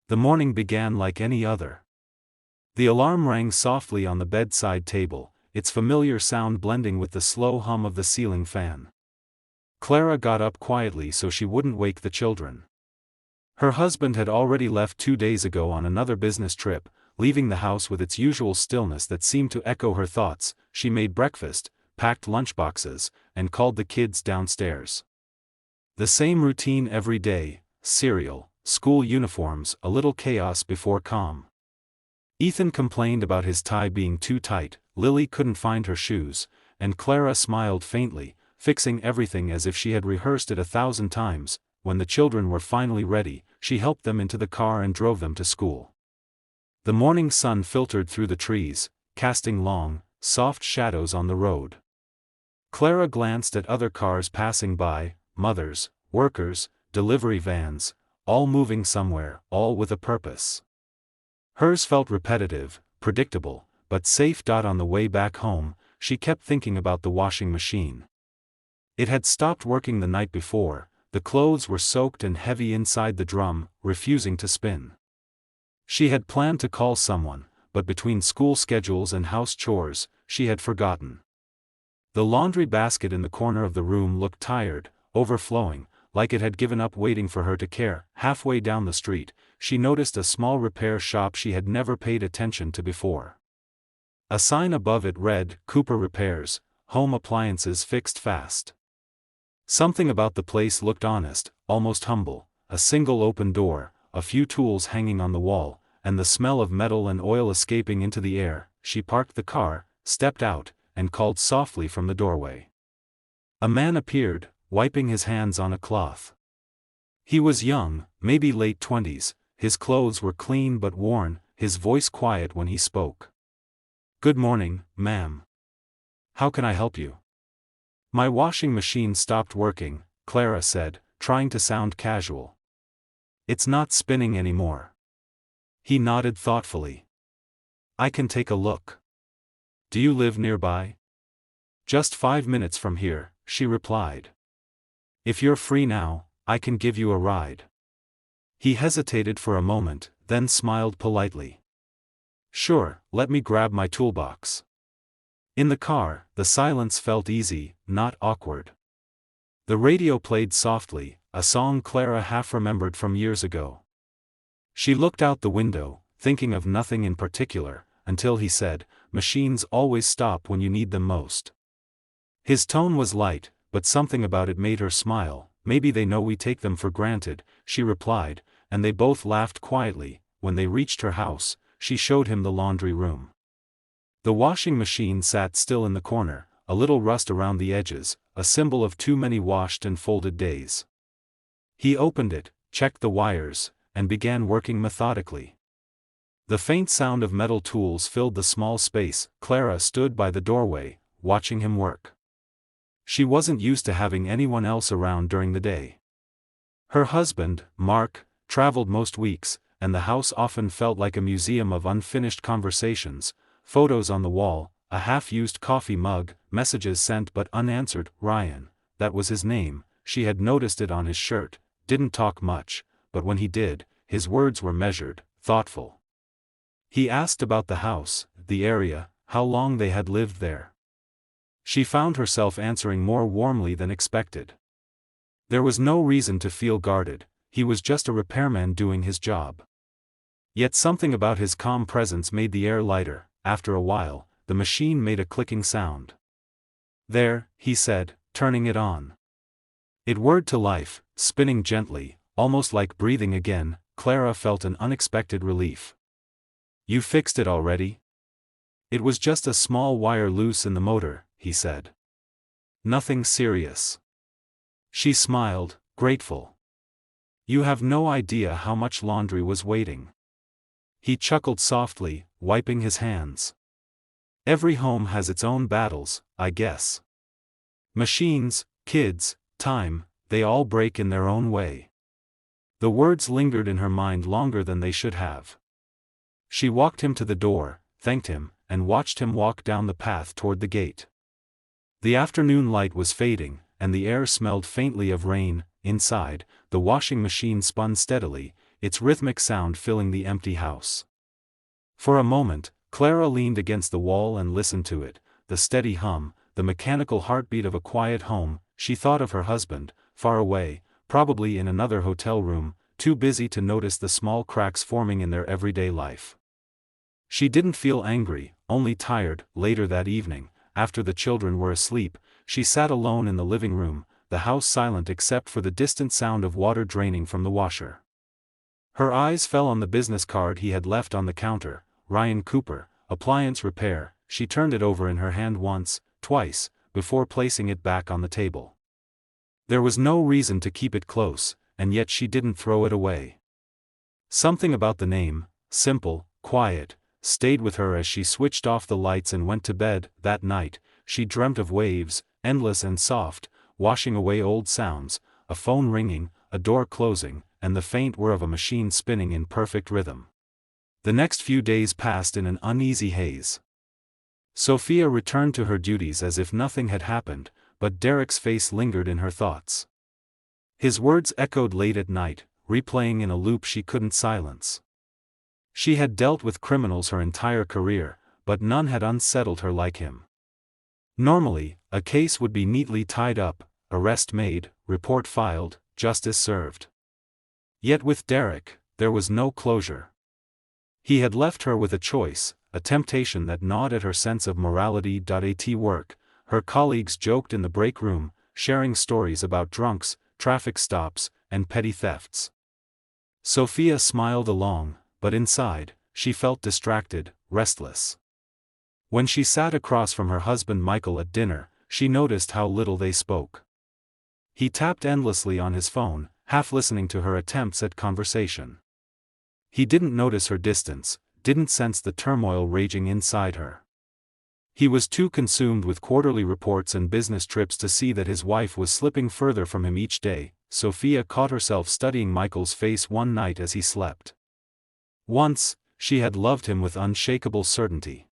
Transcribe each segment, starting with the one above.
The morning began like any other. The alarm rang softly on the bedside table, its familiar sound blending with the slow hum of the ceiling fan. Clara got up quietly so she wouldn't wake the children. Her husband had already left 2 days ago on another business trip, leaving the house with its usual stillness that seemed to echo her thoughts. She made breakfast, packed lunchboxes, and called the kids downstairs. The same routine every day: cereal, school uniforms, a little chaos before calm. Ethan complained about his tie being too tight, Lily couldn't find her shoes, and Clara smiled faintly, fixing everything as if she had rehearsed it 1,000 times. When the children were finally ready, she helped them into the car and drove them to school. The morning sun filtered through the trees, casting long, soft shadows on the road. Clara glanced at other cars passing by, mothers, workers, delivery vans, all moving somewhere, all with a purpose. Hers felt repetitive, predictable, but safe. On the way back home, she kept thinking about the washing machine. It had stopped working the night before, the clothes were soaked and heavy inside the drum, refusing to spin. She had planned to call someone, but between school schedules and house chores, she had forgotten. The laundry basket in the corner of the room looked tired, overflowing, like it had given up waiting for her to care. Halfway down the street, she noticed a small repair shop she had never paid attention to before. A sign above it read, "Cooper Repairs, Home Appliances Fixed Fast." Something about the place looked honest, almost humble: a single open door, a few tools hanging on the wall, and the smell of metal and oil escaping into the air. She parked the car, stepped out, and called softly from the doorway. A man appeared, wiping his hands on a cloth. He was young, maybe late 20s, his clothes were clean but worn, his voice quiet when he spoke. "Good morning, ma'am. How can I help you?" "My washing machine stopped working," Clara said, trying to sound casual. "It's not spinning anymore." He nodded thoughtfully. "I can take a look." "Do you live nearby?" "Just 5 minutes from here," she replied. "If you're free now, I can give you a ride." He hesitated for a moment, then smiled politely. "Sure, let me grab my toolbox." In the car, the silence felt easy, not awkward. The radio played softly, a song Clara half remembered from years ago. She looked out the window, thinking of nothing in particular, until he said, "Machines always stop when you need them most." His tone was light, but something about it made her smile. "Maybe they know we take them for granted," she replied, and they both laughed quietly. When they reached her house, she showed him the laundry room. The washing machine sat still in the corner, a little rust around the edges, a symbol of too many washed and folded days. He opened it, checked the wires, and began working methodically. The faint sound of metal tools filled the small space. Clara stood by the doorway, watching him work. She wasn't used to having anyone else around during the day. Her husband, Mark, traveled most weeks, and the house often felt like a museum of unfinished conversations, photos on the wall, a half-used coffee mug, messages sent but unanswered. Ryan, that was his name, she had noticed it on his shirt, didn't talk much, but when he did, his words were measured, thoughtful. He asked about the house, the area, how long they had lived there. She found herself answering more warmly than expected. There was no reason to feel guarded, he was just a repairman doing his job. Yet something about his calm presence made the air lighter. After a while, the machine made a clicking sound. "There," he said, turning it on. It whirred to life, spinning gently, almost like breathing again. Clara felt an unexpected relief. "You fixed it already?" "It was just a small wire loose in the motor," he said. "Nothing serious." She smiled, grateful. "You have no idea how much laundry was waiting." He chuckled softly, wiping his hands. "Every home has its own battles, I guess. Machines, kids, time, they all break in their own way." The words lingered in her mind longer than they should have. She walked him to the door, thanked him, and watched him walk down the path toward the gate. The afternoon light was fading, and the air smelled faintly of rain. Inside, the washing machine spun steadily, its rhythmic sound filling the empty house. For a moment, Clara leaned against the wall and listened to it, the steady hum, the mechanical heartbeat of a quiet home. She thought of her husband, far away, probably in another hotel room, too busy to notice the small cracks forming in their everyday life. She didn't feel angry, only tired. Later that evening, after the children were asleep, she sat alone in the living room, the house silent except for the distant sound of water draining from the washer. Her eyes fell on the business card he had left on the counter, Ryan Cooper, appliance repair. She turned it over in her hand once, twice, before placing it back on the table. There was no reason to keep it close, and yet she didn't throw it away. Something about the name, simple, quiet, stayed with her as she switched off the lights and went to bed. That night, she dreamt of waves, endless and soft, washing away old sounds, a phone ringing, a door closing, and the faint whir of a machine spinning in perfect rhythm. The next few days passed in an uneasy haze. Sophia returned to her duties as if nothing had happened, but Derek's face lingered in her thoughts. His words echoed late at night, replaying in a loop she couldn't silence. She had dealt with criminals her entire career, but none had unsettled her like him. Normally, a case would be neatly tied up, arrest made, report filed, justice served. Yet with Derek, there was no closure. He had left her with a choice, a temptation that gnawed at her sense of morality. At work, her colleagues joked in the break room, sharing stories about drunks, traffic stops, and petty thefts. Sophia smiled along, but inside, she felt distracted, restless. When she sat across from her husband Michael at dinner, she noticed how little they spoke. He tapped endlessly on his phone, half listening to her attempts at conversation. He didn't notice her distance, didn't sense the turmoil raging inside her. He was too consumed with quarterly reports and business trips to see that his wife was slipping further from him each day. Sophia caught herself studying Michael's face one night as he slept. Once, she had loved him with unshakable certainty.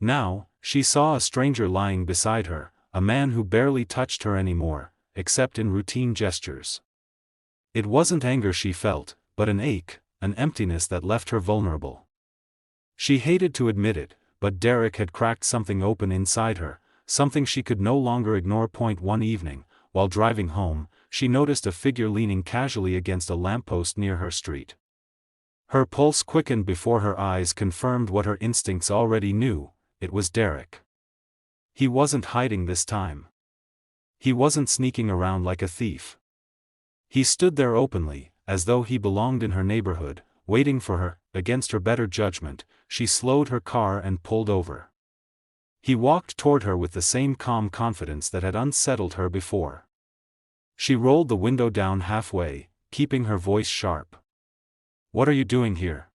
Now, she saw a stranger lying beside her, a man who barely touched her anymore, except in routine gestures. It wasn't anger she felt, but an ache, an emptiness that left her vulnerable. She hated to admit it, but Derek had cracked something open inside her, something she could no longer ignore. One evening, while driving home, she noticed a figure leaning casually against a lamppost near her street. Her pulse quickened before her eyes confirmed what her instincts already knew: it was Derek. He wasn't hiding this time. He wasn't sneaking around like a thief. He stood there openly, as though he belonged in her neighborhood, waiting for her. Against her better judgment, she slowed her car and pulled over. He walked toward her with the same calm confidence that had unsettled her before. She rolled the window down halfway, keeping her voice sharp. "What are you doing here?"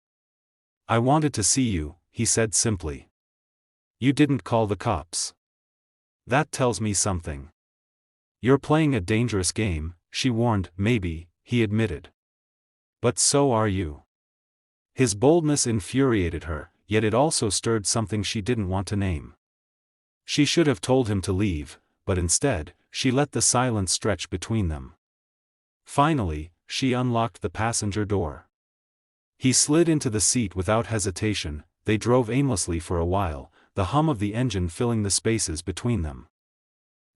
"I wanted to see you," he said simply. "You didn't call the cops. That tells me something." "You're playing a dangerous game," she warned. "Maybe," he admitted. "But so are you." His boldness infuriated her, yet it also stirred something she didn't want to name. She should have told him to leave, but instead, she let the silence stretch between them. Finally, she unlocked the passenger door. He slid into the seat without hesitation. They drove aimlessly for a while, the hum of the engine filling the spaces between them.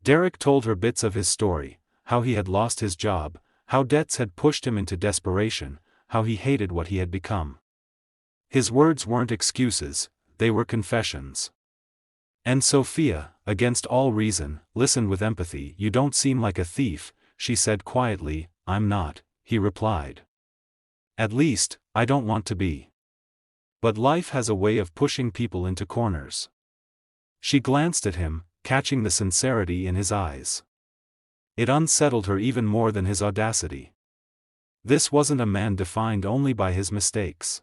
Derek told her bits of his story, how he had lost his job, how debts had pushed him into desperation, how he hated what he had become. His words weren't excuses, they were confessions. And Sophia, against all reason, listened with empathy. "You don't seem like a thief," she said quietly. "I'm not," he replied. "At least, I don't want to be. But life has a way of pushing people into corners." She glanced at him, catching the sincerity in his eyes. It unsettled her even more than his audacity. This wasn't a man defined only by his mistakes.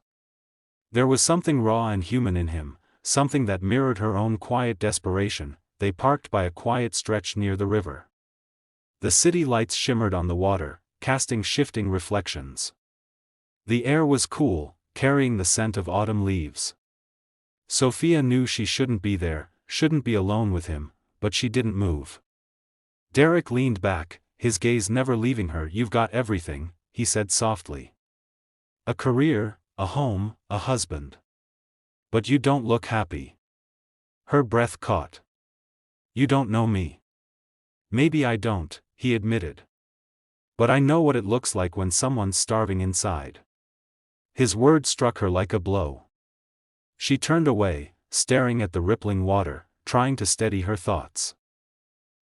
There was something raw and human in him, something that mirrored her own quiet desperation. They parked by a quiet stretch near the river. The city lights shimmered on the water, casting shifting reflections. The air was cool, carrying the scent of autumn leaves. Sophia knew she shouldn't be there, shouldn't be alone with him, but she didn't move. Derek leaned back, his gaze never leaving her. "You've got everything," he said softly. A career, a home, a husband. But you don't look happy. Her breath caught. You don't know me. Maybe I don't, he admitted. But I know what it looks like when someone's starving inside. His words struck her like a blow. She turned away, staring at the rippling water, trying to steady her thoughts.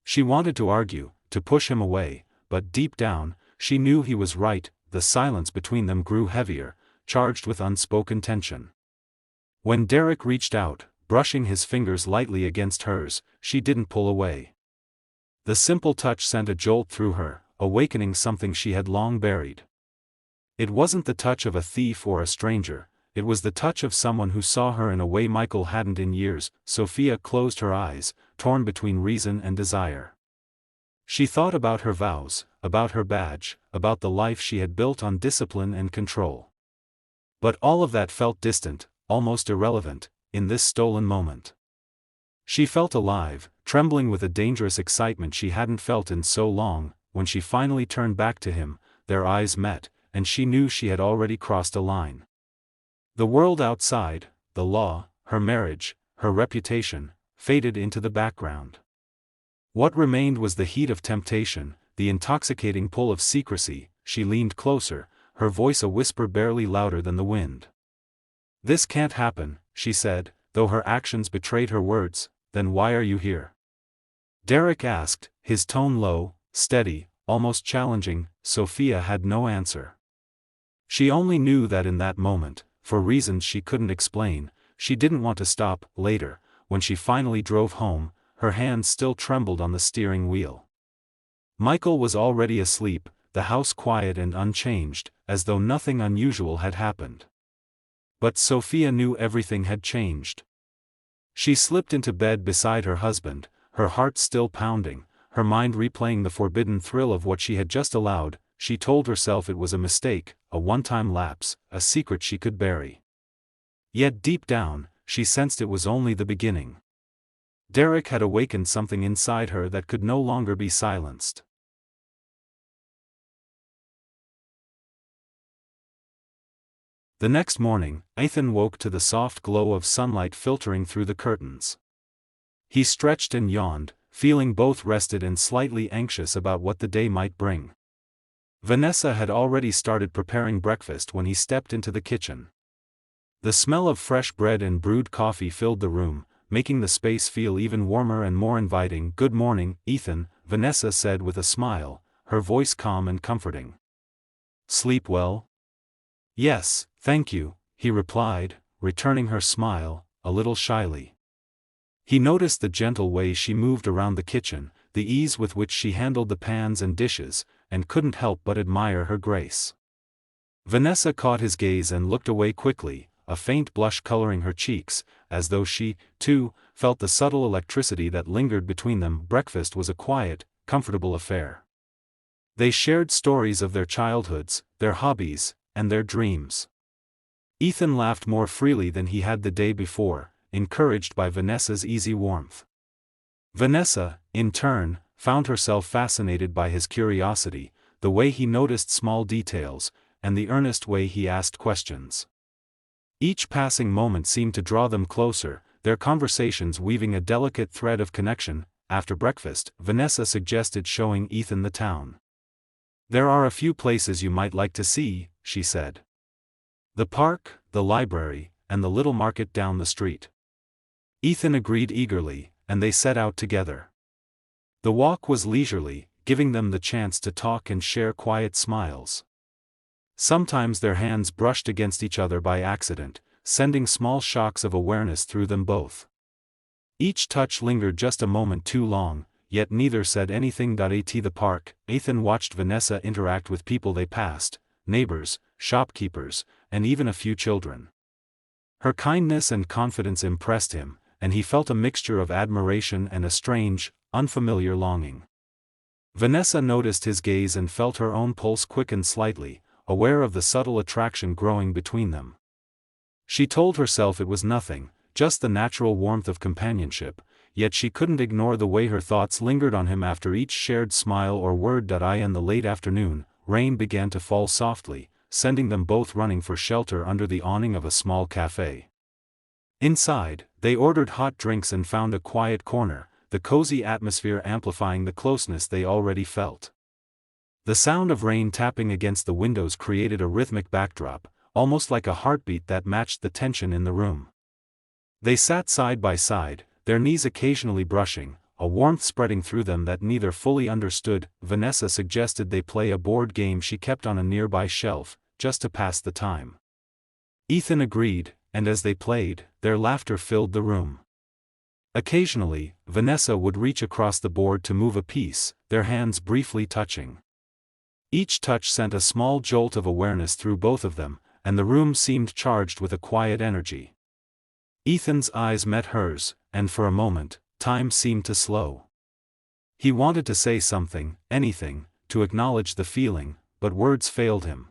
She wanted to argue, to push him away, but deep down, she knew he was right. The silence between them grew heavier, charged with unspoken tension. When Derek reached out, brushing his fingers lightly against hers, she didn't pull away. The simple touch sent a jolt through her, awakening something she had long buried. It wasn't the touch of a thief or a stranger, it was the touch of someone who saw her in a way Michael hadn't in years. Sophia closed her eyes, torn between reason and desire. She thought about her vows, about her badge, about the life she had built on discipline and control. But all of that felt distant, almost irrelevant, in this stolen moment. She felt alive, trembling with a dangerous excitement she hadn't felt in so long. When she finally turned back to him, their eyes met, and she knew she had already crossed a line. The world outside, the law, her marriage, her reputation, faded into the background. What remained was the heat of temptation, the intoxicating pull of secrecy. She leaned closer, her voice a whisper barely louder than the wind. "This can't happen," she said, though her actions betrayed her words. "Then why are you here?" Derek asked, his tone low, steady, almost challenging. Sophia had no answer. She only knew that in that moment, for reasons she couldn't explain, she didn't want to stop. Later, when she finally drove home, her hands still trembled on the steering wheel. Michael was already asleep, the house quiet and unchanged, as though nothing unusual had happened. But Sophia knew everything had changed. She slipped into bed beside her husband, her heart still pounding, her mind replaying the forbidden thrill of what she had just allowed. She told herself it was a mistake, a one-time lapse, a secret she could bury. Yet deep down, she sensed it was only the beginning. Derek had awakened something inside her that could no longer be silenced. The next morning, Ethan woke to the soft glow of sunlight filtering through the curtains. He stretched and yawned, feeling both rested and slightly anxious about what the day might bring. Vanessa had already started preparing breakfast when he stepped into the kitchen. The smell of fresh bread and brewed coffee filled the room, making the space feel even warmer and more inviting. "Good morning, Ethan," Vanessa said with a smile, her voice calm and comforting. "Sleep well?" "Yes, thank you," he replied, returning her smile, a little shyly. He noticed the gentle way she moved around the kitchen, the ease with which she handled the pans and dishes, and couldn't help but admire her grace. Vanessa caught his gaze and looked away quickly, a faint blush coloring her cheeks, as though she, too, felt the subtle electricity that lingered between them. Breakfast was a quiet, comfortable affair. They shared stories of their childhoods, their hobbies, and their dreams. Ethan laughed more freely than he had the day before, encouraged by Vanessa's easy warmth. Vanessa, in turn, found herself fascinated by his curiosity, the way he noticed small details, and the earnest way he asked questions. Each passing moment seemed to draw them closer, their conversations weaving a delicate thread of connection. After breakfast, Vanessa suggested showing Ethan the town. "There are a few places you might like to see," she said. "The park, the library, and the little market down the street." Ethan agreed eagerly, and they set out together. The walk was leisurely, giving them the chance to talk and share quiet smiles. Sometimes their hands brushed against each other by accident, sending small shocks of awareness through them both. Each touch lingered just a moment too long, yet neither said anything. At the park, Ethan watched Vanessa interact with people they passed, neighbors, shopkeepers, and even a few children. Her kindness and confidence impressed him, and he felt a mixture of admiration and a strange, unfamiliar longing. Vanessa noticed his gaze and felt her own pulse quicken slightly, aware of the subtle attraction growing between them. She told herself it was nothing, just the natural warmth of companionship, yet she couldn't ignore the way her thoughts lingered on him after each shared smile or word. In the late afternoon, rain began to fall softly, sending them both running for shelter under the awning of a small cafe. Inside, they ordered hot drinks and found a quiet corner, the cozy atmosphere amplifying the closeness they already felt. The sound of rain tapping against the windows created a rhythmic backdrop, almost like a heartbeat that matched the tension in the room. They sat side by side, their knees occasionally brushing, a warmth spreading through them that neither fully understood. Vanessa suggested they play a board game she kept on a nearby shelf, just to pass the time. Ethan agreed, and as they played, their laughter filled the room. Occasionally, Vanessa would reach across the board to move a piece, their hands briefly touching. Each touch sent a small jolt of awareness through both of them, and the room seemed charged with a quiet energy. Ethan's eyes met hers, and for a moment, time seemed to slow. He wanted to say something, anything, to acknowledge the feeling, but words failed him.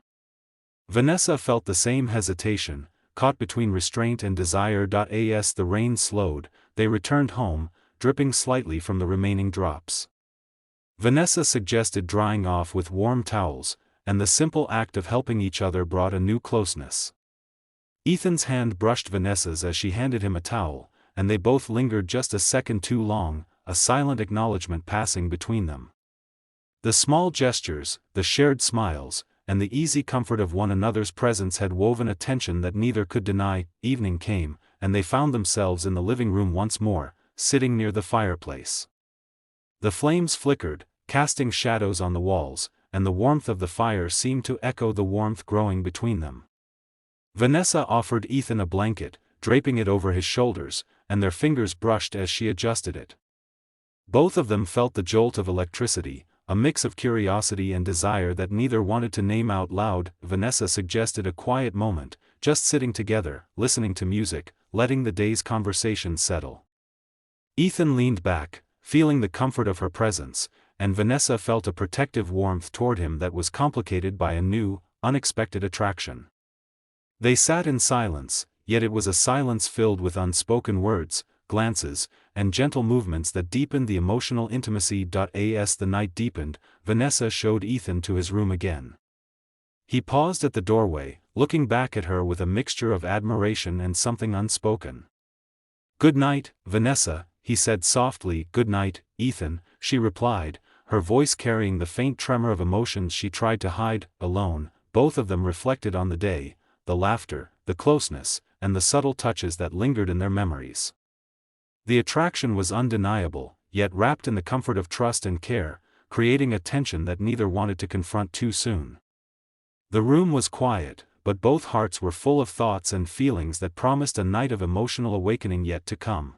Vanessa felt the same hesitation, caught between restraint and desire. As the rain slowed, they returned home, dripping slightly from the remaining drops. Vanessa suggested drying off with warm towels, and the simple act of helping each other brought a new closeness. Ethan's hand brushed Vanessa's as she handed him a towel, and they both lingered just a second too long, a silent acknowledgement passing between them. The small gestures, the shared smiles, and the easy comfort of one another's presence had woven a tension that neither could deny. Evening came, and they found themselves in the living room once more, sitting near the fireplace. The flames flickered, casting shadows on the walls, and the warmth of the fire seemed to echo the warmth growing between them. Vanessa offered Ethan a blanket, draping it over his shoulders, and their fingers brushed as she adjusted it. Both of them felt the jolt of electricity, a mix of curiosity and desire that neither wanted to name out loud. Vanessa suggested a quiet moment, just sitting together, listening to music, letting the day's conversation settle. Ethan leaned back, feeling the comfort of her presence, and Vanessa felt a protective warmth toward him that was complicated by a new, unexpected attraction. They sat in silence, yet it was a silence filled with unspoken words, glances, and gentle movements that deepened the emotional intimacy. As the night deepened, Vanessa showed Ethan to his room again. He paused at the doorway, looking back at her with a mixture of admiration and something unspoken. "Good night, Vanessa," he said softly. "Good night, Ethan," she replied, her voice carrying the faint tremor of emotions she tried to hide. Alone, both of them reflected on the day, the laughter, the closeness, and the subtle touches that lingered in their memories. The attraction was undeniable, yet wrapped in the comfort of trust and care, creating a tension that neither wanted to confront too soon. The room was quiet, but both hearts were full of thoughts and feelings that promised a night of emotional awakening yet to come.